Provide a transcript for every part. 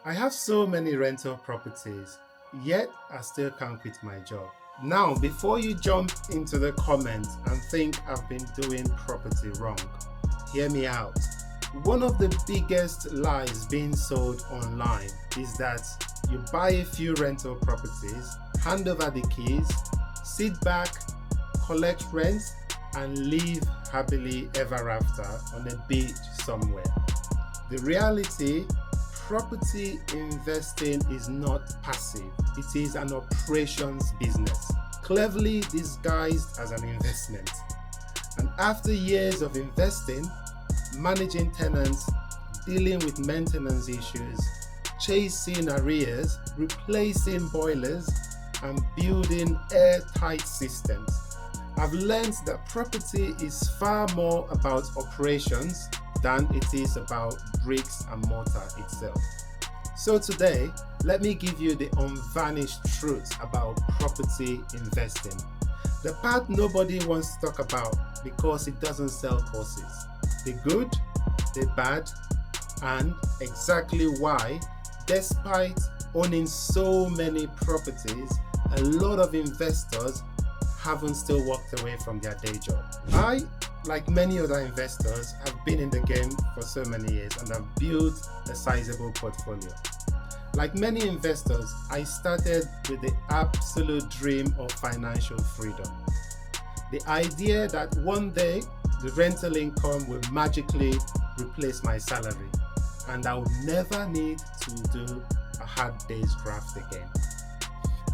I have so many rental properties, yet I still can't quit my job. Now, before you jump into the comments and think I've been doing property wrong, hear me out. One of the biggest lies being sold online is that you buy a few rental properties, hand over the keys, sit back, collect rent, and live happily ever after on a beach somewhere. The reality, property investing is not passive. It is an operations business, cleverly disguised as an investment. And after years of investing, managing tenants, dealing with maintenance issues, chasing arrears, replacing boilers, and building airtight systems, I've learned that property is far more about operations than it is about bricks and mortar itself. So today, let me give you the unvarnished truth about property investing. The part nobody wants to talk about because it doesn't sell courses. The good, the bad, and exactly why, despite owning so many properties, a lot of investors haven't still walked away from their day job. I, like many other investors, have been in the game for so many years and have built a sizable portfolio. Like many investors, I started with the absolute dream of financial freedom. The idea that one day the rental income will magically replace my salary and I would never need to do a hard day's graft again.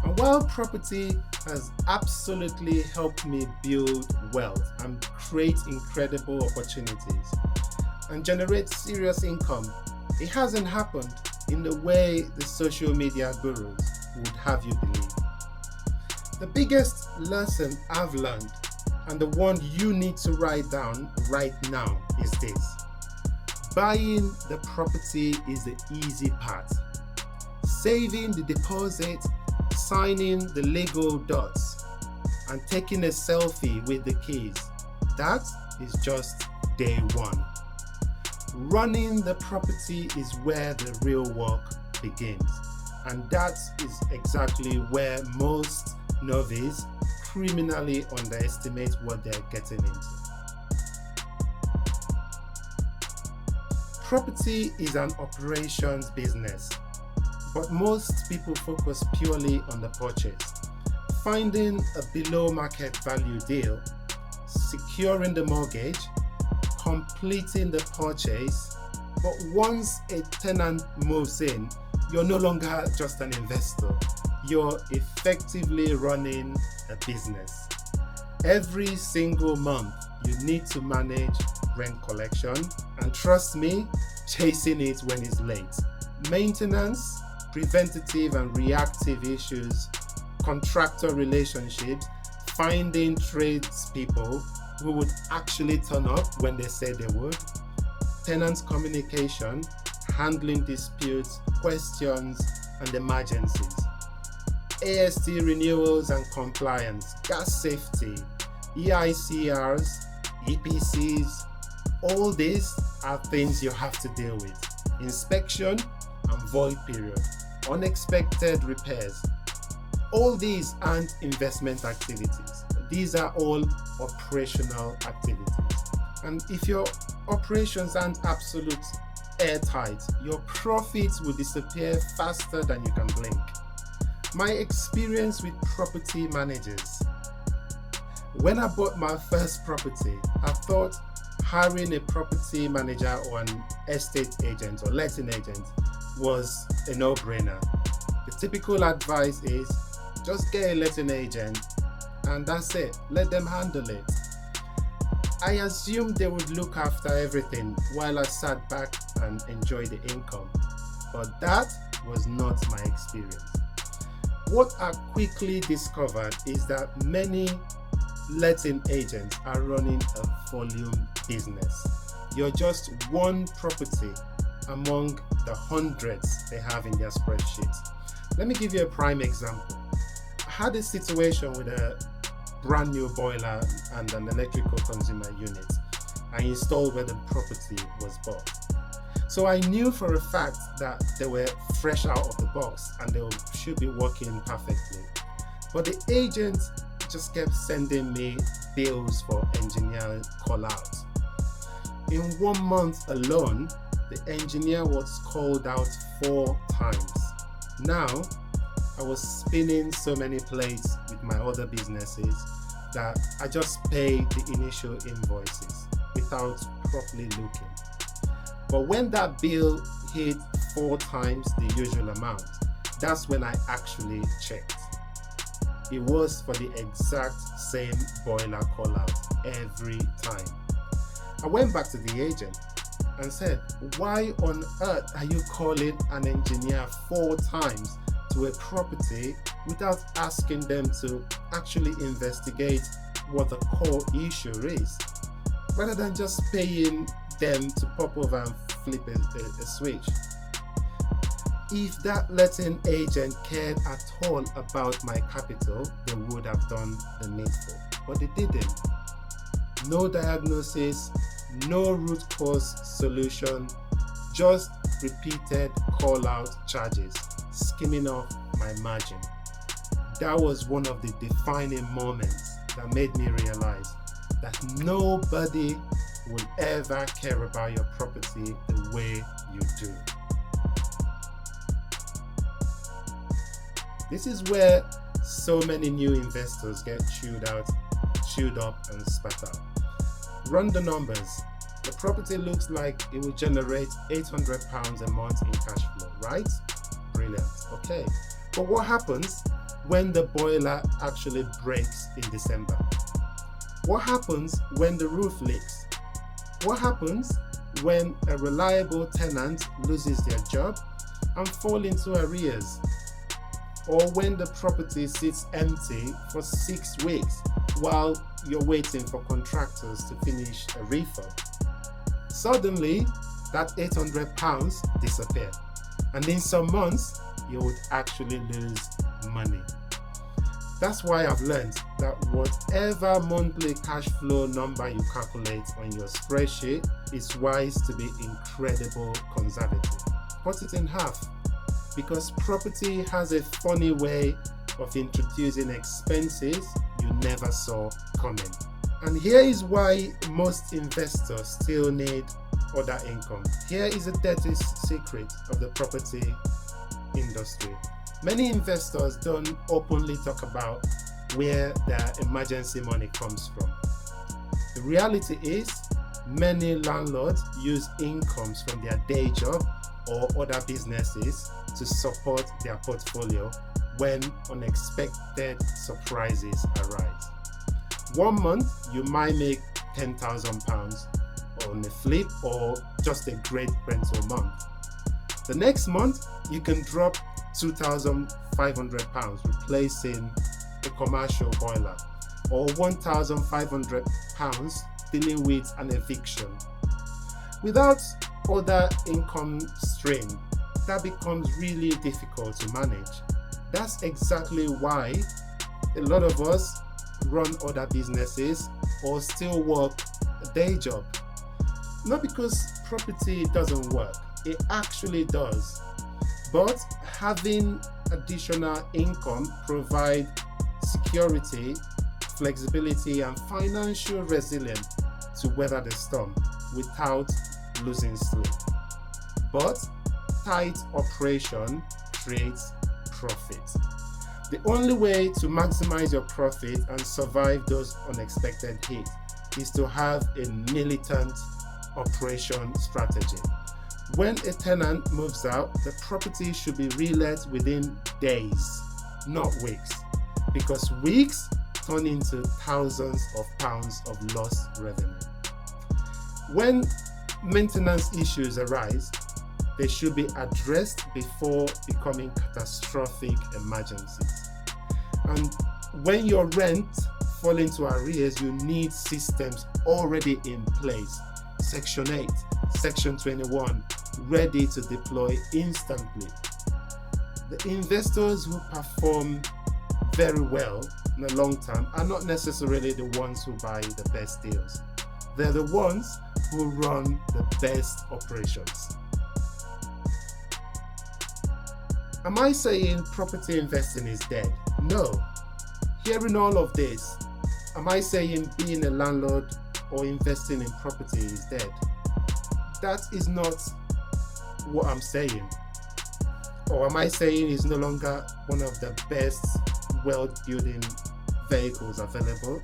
And while property has absolutely helped me build wealth and create incredible opportunities and generate serious income, it hasn't happened in the way the social media gurus would have you believe. The biggest lesson I've learned, and the one you need to write down right now, is this: buying the property is the easy part. Saving the deposit, signing the legal dots, and taking a selfie with the keys, that is just day one. Running the property is where the real work begins, and that is exactly where most novices criminally underestimate what they're getting into. Property is an operations business, but most people focus purely on the purchase, finding a below market value deal, securing the mortgage, completing the purchase. But once a tenant moves in, you're no longer just an investor, you're effectively running a business. Every single month, you need to manage rent collection, and trust me, chasing it when it's late. Maintenance, preventative and reactive issues, contractor relationships, finding tradespeople who would actually turn up when they said they would, tenants communication, handling disputes, questions, and emergencies, AST renewals and compliance, gas safety, EICRs, EPCs. All these are things you have to deal with. Inspection and void period, unexpected repairs. All these aren't investment activities. These are all operational activities. And if your operations aren't absolute airtight, your profits will disappear faster than you can blink. My experience with property managers. When I bought my first property, I thought hiring a property manager or an estate agent or letting agent was a no-brainer. The typical advice is just get a letting agent and that's it. Let them handle it. I assumed they would look after everything while I sat back and enjoyed the income. But that was not my experience. What I quickly discovered is that many letting agents are running a volume business. You're just one property among the hundreds they have in their spreadsheets. Let me give you a prime example. I had a situation with a brand new boiler and an electrical consumer unit I installed when the property was bought. So I knew for a fact that they were fresh out of the box and they should be working perfectly. But the agent just kept sending me bills for engineer call-outs. In 1 month alone, the engineer was called out 4 times. Now, I was spinning so many plates with my other businesses that I just paid the initial invoices without properly looking. But when that bill hit 4 times the usual amount, that's when I actually checked. It was for the exact same boiler call out every time. I went back to the agent and said, why on earth are you calling an engineer 4 times to a property without asking them to actually investigate what the core issue is, rather than just paying them to pop over and flip a switch? If that letting agent cared at all about my capital, they would have done the needful, but they didn't. No diagnosis, no root cause solution, just repeated call out charges, skimming off my margin. That was one of the defining moments that made me realize that nobody will ever care about your property the way you do. This is where so many new investors get chewed up and spat out. Run the numbers. The property looks like it will generate £800 a month in cash flow, right? Brilliant. Okay. But what happens when the boiler actually breaks in December? What happens when the roof leaks? What happens when a reliable tenant loses their job and falls into arrears? Or when the property sits empty for 6 weeks while you're waiting for contractors to finish a refurb? Suddenly, that £800 disappear, and in some months, you would actually lose money. That's why I've learned that whatever monthly cash flow number you calculate on your spreadsheet, it's wise to be incredibly conservative. Cut it in half, because property has a funny way of introducing expenses you never saw coming. And here is why most investors still need other income. Here is a dirty secret of the property industry. Many investors don't openly talk about where their emergency money comes from. The reality is, many landlords use incomes from their day job or other businesses to support their portfolio when unexpected surprises arise. 1 month, you might make £10,000 on a flip or just a great rental month. The next month, you can drop £2,500 replacing a commercial boiler, or £1,500 dealing with an eviction. Without other income stream, that becomes really difficult to manage. That's exactly why a lot of us run other businesses or still work a day job. Not because property doesn't work, it actually does. But having additional income provides security, flexibility, and financial resilience to weather the storm without losing sleep. But tight operation creates profit. The only way to maximize your profit and survive those unexpected hits is to have a militant operation strategy. When a tenant moves out, the property should be re-let within days, not weeks, because weeks turn into thousands of pounds of lost revenue. When maintenance issues arise, they should be addressed before becoming catastrophic emergencies. And when your rent falls into arrears, you need systems already in place. Section 8, Section 21, ready to deploy instantly. The investors who perform very well in the long term are not necessarily the ones who buy the best deals. They're the ones who run the best operations. Am I saying property investing is dead? No. Hearing all of this, am I saying being a landlord or investing in property is dead? That is not what I'm saying. Or am I saying it's no longer one of the best wealth building vehicles available?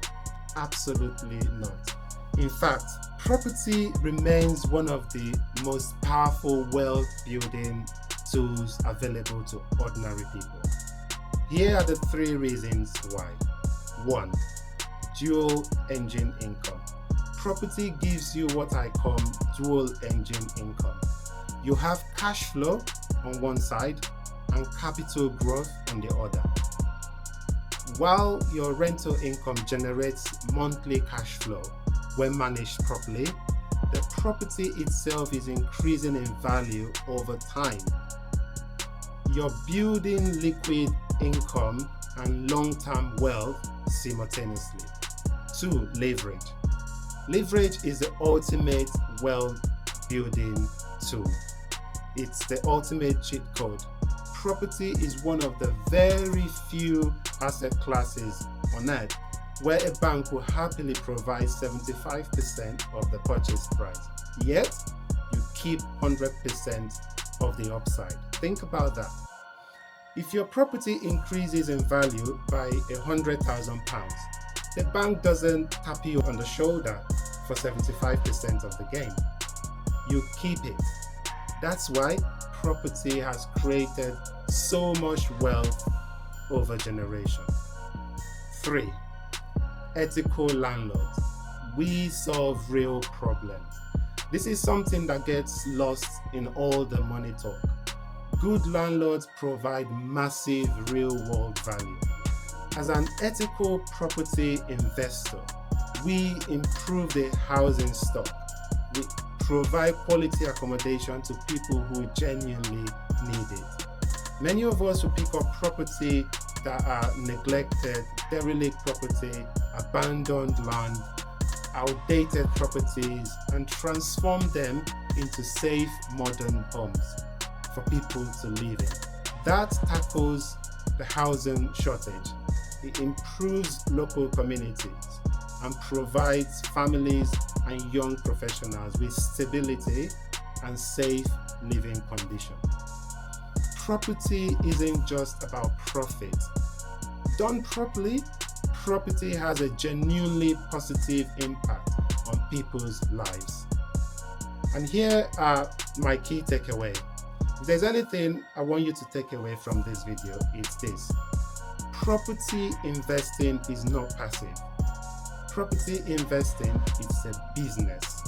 Absolutely not. In fact, property remains one of the most powerful wealth building tools available to ordinary people. Here are the 3 reasons why. 1. Dual engine income. Property gives you what I call dual engine income. You have cash flow on one side and capital growth on the other. While your rental income generates monthly cash flow when managed properly, the property itself is increasing in value over time. You're building liquid income and long-term wealth simultaneously. 2. Leverage. Leverage is the ultimate wealth building tool. It's the ultimate cheat code. Property is one of the very few asset classes on earth where a bank will happily provide 75% of the purchase price, yet you keep 100% of the upside. Think about that. If your property increases in value by £100,000, the bank doesn't tap you on the shoulder for 75% of the gain. You keep it. That's why property has created so much wealth over generations. 3. Ethical landlords. We solve real problems. This is something that gets lost in all the money talk. Good landlords provide massive real-world value. As an ethical property investor, we improve the housing stock. We provide quality accommodation to people who genuinely need it. Many of us will pick up property that are neglected, derelict property, abandoned land, outdated properties, and transform them into safe modern homes for people to live in. That tackles the housing shortage. It improves local communities and provides families and young professionals with stability and safe living conditions. Property isn't just about profit. Done properly, property has a genuinely positive impact on people's lives. And here are my key takeaway. If there's anything I want you to take away from this video, it's this. Property investing is not passive. Property investing is a business.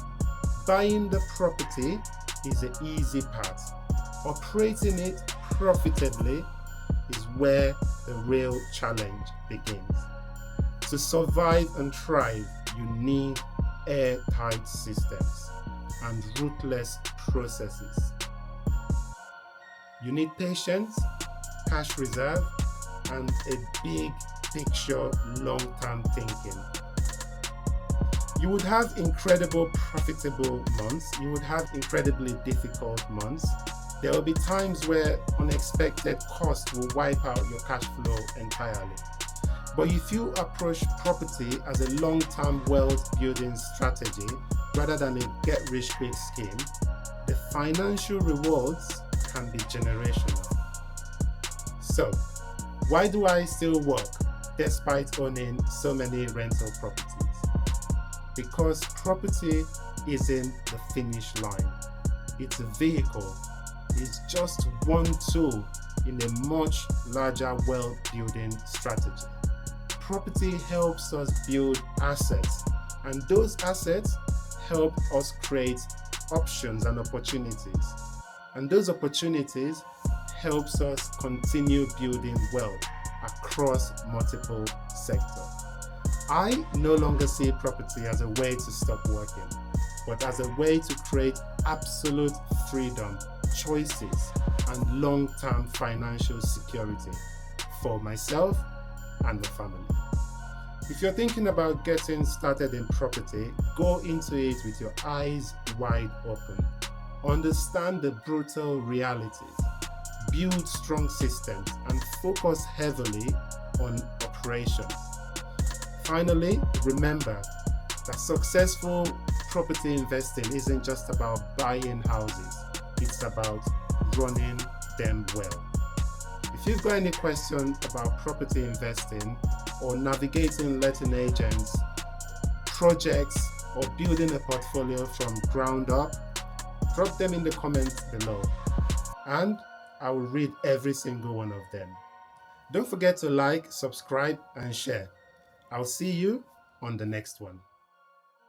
Buying the property is the easy part. Operating it profitably is where the real challenge begins. To survive and thrive, you need airtight systems and ruthless processes. You need patience, cash reserve, and a big picture long-term thinking. You would have incredible profitable months. You would have incredibly difficult months. There will be times where unexpected costs will wipe out your cash flow entirely. But if you approach property as a long-term wealth building strategy rather than a get-rich-quick scheme, the financial rewards can be generational. So, why do I still work despite owning so many rental properties? Because property isn't the finish line. It's a vehicle. It's just one tool in a much larger wealth building strategy. Property helps us build assets, and those assets help us create options and opportunities. And those opportunities helps us continue building wealth across multiple sectors. I no longer see property as a way to stop working, but as a way to create absolute freedom, choices, and long-term financial security for myself and my family. If you're thinking about getting started in property, go into it with your eyes wide open. Understand the brutal realities. build strong systems, and focus heavily on operations. Finally, remember that successful property investing isn't just about buying houses, it's about running them well. If you've got any questions about property investing or navigating letting agents, projects, or building a portfolio from ground up, drop them in the comments below, and I will read every single one of them. Don't forget to like, subscribe, and share. I'll see you on the next one.